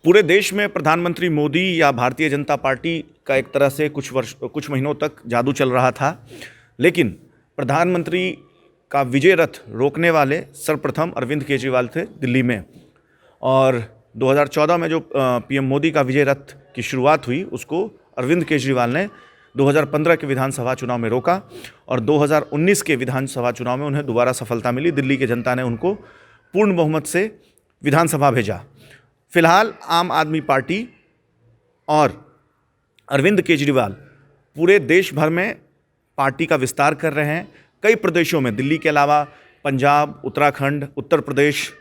पूरे देश में प्रधानमंत्री मोदी या भारतीय जनता पार्टी का एक तरह से कुछ महीनों तक जादू चल रहा था, लेकिन प्रधानमंत्री का विजय रथ रोकने वाले सर्वप्रथम अरविंद केजरीवाल थे दिल्ली में। और 2014 में जो पीएम मोदी का विजय रथ की शुरुआत हुई, उसको अरविंद केजरीवाल ने 2015 के विधानसभा चुनाव में रोका और 2019 के विधानसभा चुनाव में उन्हें दोबारा सफलता मिली। दिल्ली की जनता ने उनको पूर्ण बहुमत से विधानसभा भेजा। फिलहाल आम आदमी पार्टी और अरविंद केजरीवाल पूरे देश भर में पार्टी का विस्तार कर रहे हैं। कई प्रदेशों में, दिल्ली के अलावा पंजाब, उत्तराखंड, उत्तर प्रदेश,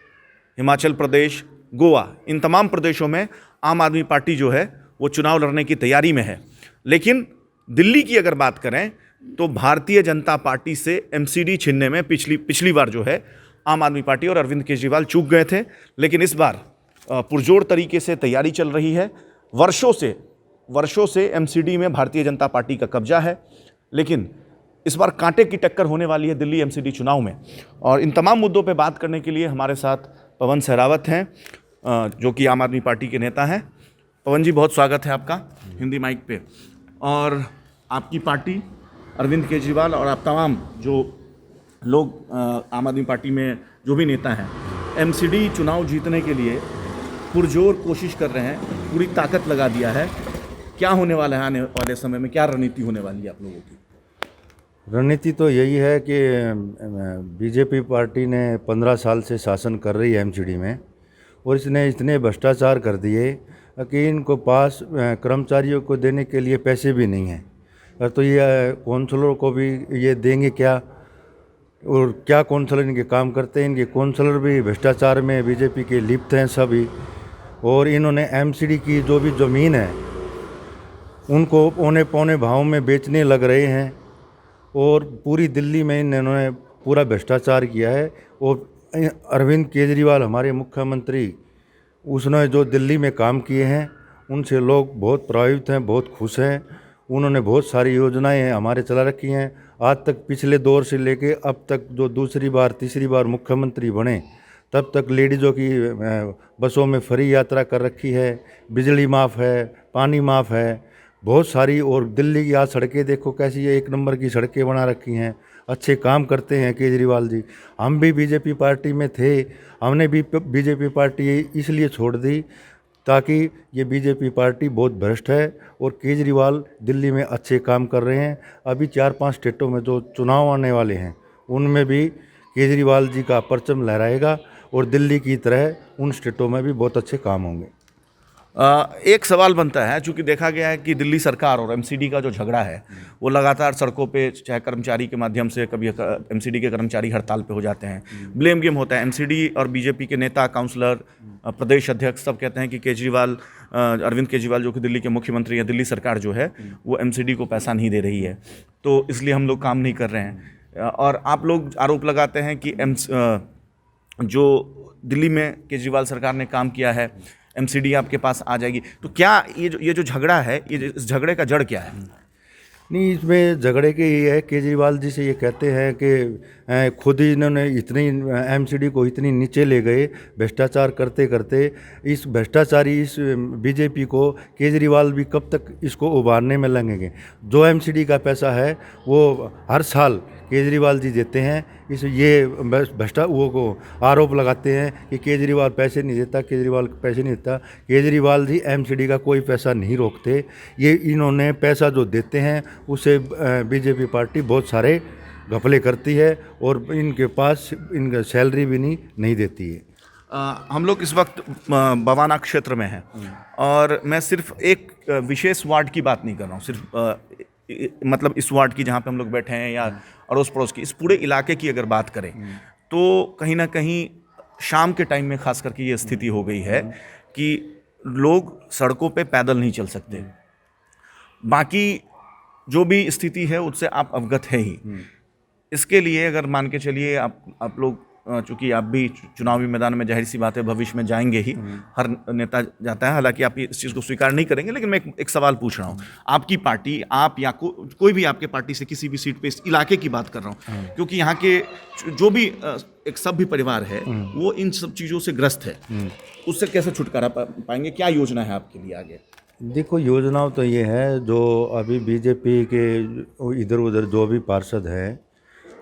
हिमाचल प्रदेश, गोवा, इन तमाम प्रदेशों में आम आदमी पार्टी जो है वो चुनाव लड़ने की तैयारी में है। लेकिन दिल्ली की अगर बात करें तो भारतीय जनता पार्टी से एमसीडी छीनने में पिछली बार जो है आम आदमी पार्टी और अरविंद केजरीवाल चूक गए थे, लेकिन इस बार पुरजोर तरीके से तैयारी चल रही है। वर्षों से एमसीडी में भारतीय जनता पार्टी का कब्जा है, लेकिन इस बार कांटे की टक्कर होने वाली है दिल्ली एमसीडी चुनाव में। और इन तमाम मुद्दों पे बात करने के लिए हमारे साथ पवन सहरावत हैं, जो कि आम आदमी पार्टी के नेता हैं। पवन जी, बहुत स्वागत है आपका हिंदी माइक पे। और आपकी पार्टी, अरविंद केजरीवाल और आप तमाम जो लोग आम आदमी पार्टी में जो भी नेता हैं, एमसीडी चुनाव जीतने के लिए पुरजोर कोशिश कर रहे हैं, पूरी ताकत लगा दिया है। क्या होने वाला है आने वाले समय में, क्या रणनीति होने वाली है आप लोगों की? रणनीति तो यही है कि बीजेपी पार्टी ने 15 साल से शासन कर रही है एमसीडी में, और इसने इतने भ्रष्टाचार कर दिए कि इनको पास कर्मचारियों को देने के लिए पैसे भी नहीं हैं। तो ये कौंसलर को भी ये देंगे क्या, और क्या कौंसलर इनके काम करते हैं? इनके कौंसलर भी भ्रष्टाचार में बीजेपी के लिप्त हैं सभी। और इन्होंने एमसीडी की जो भी ज़मीन है उनको पौने पौने भाव में बेचने लग रहे हैं, और पूरी दिल्ली में इन्होंने पूरा भ्रष्टाचार किया है। और अरविंद केजरीवाल हमारे मुख्यमंत्री, उसने जो दिल्ली में काम किए हैं उनसे लोग बहुत प्रभावित हैं, बहुत खुश हैं। उन्होंने बहुत सारी योजनाएं हमारे चला रखी हैं। आज तक पिछले दौर से लेके अब तक जो दूसरी बार तीसरी बार मुख्यमंत्री बने, तब तक लेडीज़ों की बसों में फ्री यात्रा कर रखी है, बिजली माफ़ है, पानी माफ़ है, बहुत सारी। और दिल्ली की आज सड़कें देखो कैसी है, एक नंबर की सड़कें बना रखी हैं। अच्छे काम करते हैं केजरीवाल जी। हम भी बीजेपी पार्टी में थे, हमने भी बीजेपी पार्टी इसलिए छोड़ दी ताकि ये बीजेपी पार्टी बहुत भ्रष्ट है, और केजरीवाल दिल्ली में अच्छे काम कर रहे हैं। अभी 4-5 स्टेटों में जो चुनाव आने वाले हैं उनमें भी केजरीवाल जी का परचम लहराएगा, और दिल्ली की तरह उन स्टेटों में भी बहुत अच्छे काम होंगे। एक सवाल बनता है, चूंकि देखा गया है कि दिल्ली सरकार और एमसीडी का जो झगड़ा है वो लगातार सड़कों पे, चाहे कर्मचारी के माध्यम से, कभी एमसीडी के कर्मचारी हड़ताल पे हो जाते हैं, ब्लेम गेम होता है। एमसीडी और बीजेपी के नेता, काउंसलर, प्रदेश अध्यक्ष सब कहते हैं कि अरविंद केजरीवाल जो कि दिल्ली के मुख्यमंत्री हैं, दिल्ली सरकार जो है वो एमसीडी को पैसा नहीं दे रही है, तो इसलिए हम लोग काम नहीं कर रहे हैं। और आप लोग आरोप लगाते हैं कि जो दिल्ली में केजरीवाल सरकार ने काम किया है, एमसीडी आपके पास आ जाएगी। तो क्या ये जो झगड़ा है, इस झगड़े का जड़ क्या है? नहीं, इसमें झगड़े के ये है, केजरीवाल जी से ये कहते हैं कि खुद ही इन्होंने इतनी एमसीडी को इतनी नीचे ले गए भ्रष्टाचार करते करते। इस भ्रष्टाचारी इस बीजेपी को केजरीवाल भी कब तक इसको उबारने में लगेंगे? जो एमसीडी का पैसा है वो हर साल केजरीवाल जी देते हैं। ये वो को आरोप लगाते हैं कि केजरीवाल पैसे नहीं देता, केजरीवाल पैसे नहीं देता। केजरीवाल जी एमसीडी का कोई पैसा नहीं रोकते। ये इन्होंने पैसा जो देते हैं उसे बीजेपी पार्टी बहुत सारे घपले करती है, और इनके पास इनका सैलरी भी नहीं देती है। हम लोग इस वक्त बवाना क्षेत्र में हैं, और मैं सिर्फ एक विशेष वार्ड की बात नहीं कर रहा हूँ, सिर्फ मतलब इस वार्ड की जहाँ पे हम लोग बैठे हैं या अड़ोस पड़ोस की, इस पूरे इलाके की अगर बात करें तो कहीं ना कहीं शाम के टाइम में खास करके ये स्थिति हो गई है कि लोग सड़कों पे पैदल नहीं चल सकते। बाकी जो भी स्थिति है उससे आप अवगत है ही। इसके लिए अगर मान के चलिए आप लोग चूंकि आप भी चुनावी मैदान में जाहिर सी बात है भविष्य में जाएंगे ही, हर नेता जाता है, हालांकि आप इस चीज़ को स्वीकार नहीं करेंगे, लेकिन मैं एक सवाल पूछ रहा हूँ। आपकी पार्टी, आप या कोई भी आपके पार्टी से किसी भी सीट पे, इस इलाके की बात कर रहा हूँ, क्योंकि यहाँ के जो भी एक सभ्य परिवार है वो इन सब चीज़ों से ग्रस्त है, उससे कैसे छुटकारा पाएंगे? क्या योजना है आपके लिए आगे? देखो, योजनाओं तो ये है, जो अभी बीजेपी के इधर उधर जो भी पार्षद हैं,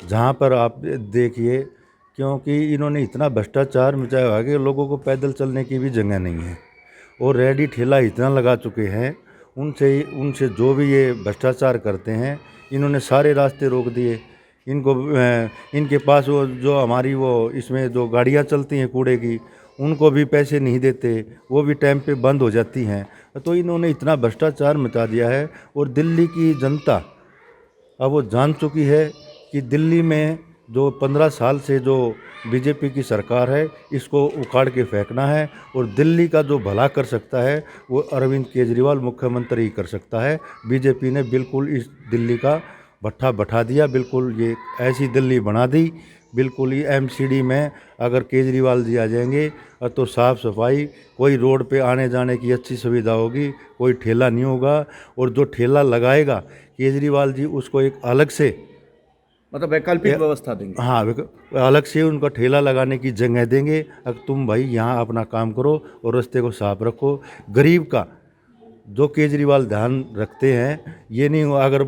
जहाँ पर आप देखिए, क्योंकि इन्होंने इतना भ्रष्टाचार मचाया हुआ है कि लोगों को पैदल चलने की भी जगह नहीं है, और रेडी ठेला इतना लगा चुके हैं, उनसे जो भी ये भ्रष्टाचार करते हैं, इन्होंने सारे रास्ते रोक दिए। इनके पास वो जो हमारी वो इसमें जो गाड़ियाँ चलती हैं कूड़े की, उनको भी पैसे नहीं देते, वो भी टाइम पे बंद हो जाती हैं। तो इन्होंने इतना भ्रष्टाचार मचा दिया है, और दिल्ली की जनता अब वो जान चुकी है कि दिल्ली में जो 15 साल से जो बीजेपी की सरकार है, इसको उखाड़ के फेंकना है, और दिल्ली का जो भला कर सकता है वो अरविंद केजरीवाल मुख्यमंत्री ही कर सकता है। बीजेपी ने बिल्कुल इस दिल्ली का भट्ठा बैठा दिया, बिल्कुल ये ऐसी दिल्ली बना दी, बिल्कुल ही एमसीडी में अगर केजरीवाल जी आ जाएंगे तो साफ़ सफाई, कोई रोड पे आने जाने की अच्छी सुविधा होगी, कोई ठेला नहीं होगा, और जो ठेला लगाएगा केजरीवाल जी उसको एक अलग से, मतलब वैकल्पिक व्यवस्था देंगे। हाँ, अलग से उनका ठेला लगाने की जगह देंगे। अब तुम भाई यहाँ अपना काम करो और रास्ते को साफ रखो। गरीब का जो केजरीवाल ध्यान रखते हैं, ये नहीं हो अगर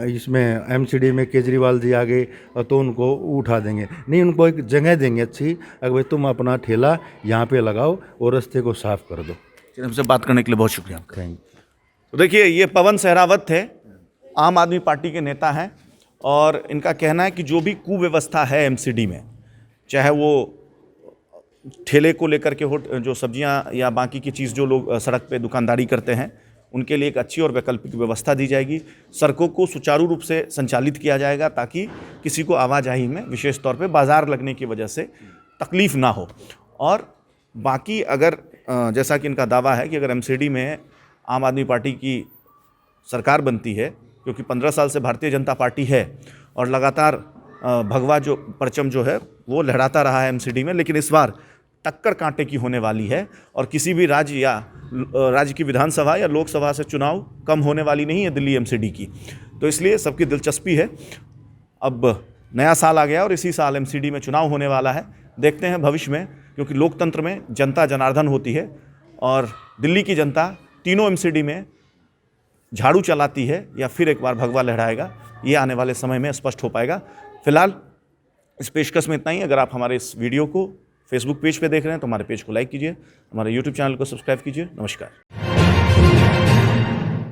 इसमें एमसीडी में केजरीवाल जी आ गए तो उनको उठा देंगे, नहीं, उनको एक जगह देंगे अच्छी, अगर भाई तुम अपना ठेला यहाँ पे लगाओ और रास्ते को साफ कर दो। हमसे बात करने के लिए बहुत शुक्रिया आपका। Thank you. तो देखिए, ये पवन सहरावत थे, आम आदमी पार्टी के नेता हैं, और इनका कहना है कि जो भी कुव्यवस्था है एमसीडी में, चाहे वो ठेले को लेकर के हो, जो सब्जियां या बाकी की चीज़ जो लोग सड़क पे दुकानदारी करते हैं, उनके लिए एक अच्छी और वैकल्पिक व्यवस्था दी जाएगी। सड़कों को सुचारू रूप से संचालित किया जाएगा ताकि किसी को आवाजाही में, विशेष तौर पे बाजार लगने की वजह से तकलीफ ना हो। और बाकी अगर जैसा कि इनका दावा है कि अगर एमसीडी में आम आदमी पार्टी की सरकार बनती है, क्योंकि 15 साल से भारतीय जनता पार्टी है और लगातार भगवा जो परचम जो है वो लहराता रहा है एमसीडी में, लेकिन इस बार टक्कर कांटे की होने वाली है, और किसी भी राज्य की विधानसभा या लोकसभा से चुनाव कम होने वाली नहीं है दिल्ली एमसीडी की। तो इसलिए सबकी दिलचस्पी है। अब नया साल आ गया और इसी साल एमसीडी में चुनाव होने वाला है। देखते हैं भविष्य में, क्योंकि लोकतंत्र में जनता जनार्दन होती है, और दिल्ली की जनता तीनों एमसीडी में झाड़ू चलाती है या फिर एक बार भगवा लहराएगा, ये आने वाले समय में स्पष्ट हो पाएगा। फिलहाल इस पेशकश में इतना ही। अगर आप हमारे इस वीडियो को फेसबुक पेज पे देख रहे हैं तो हमारे पेज को लाइक कीजिए, हमारे यूट्यूब चैनल को सब्सक्राइब कीजिए। नमस्कार।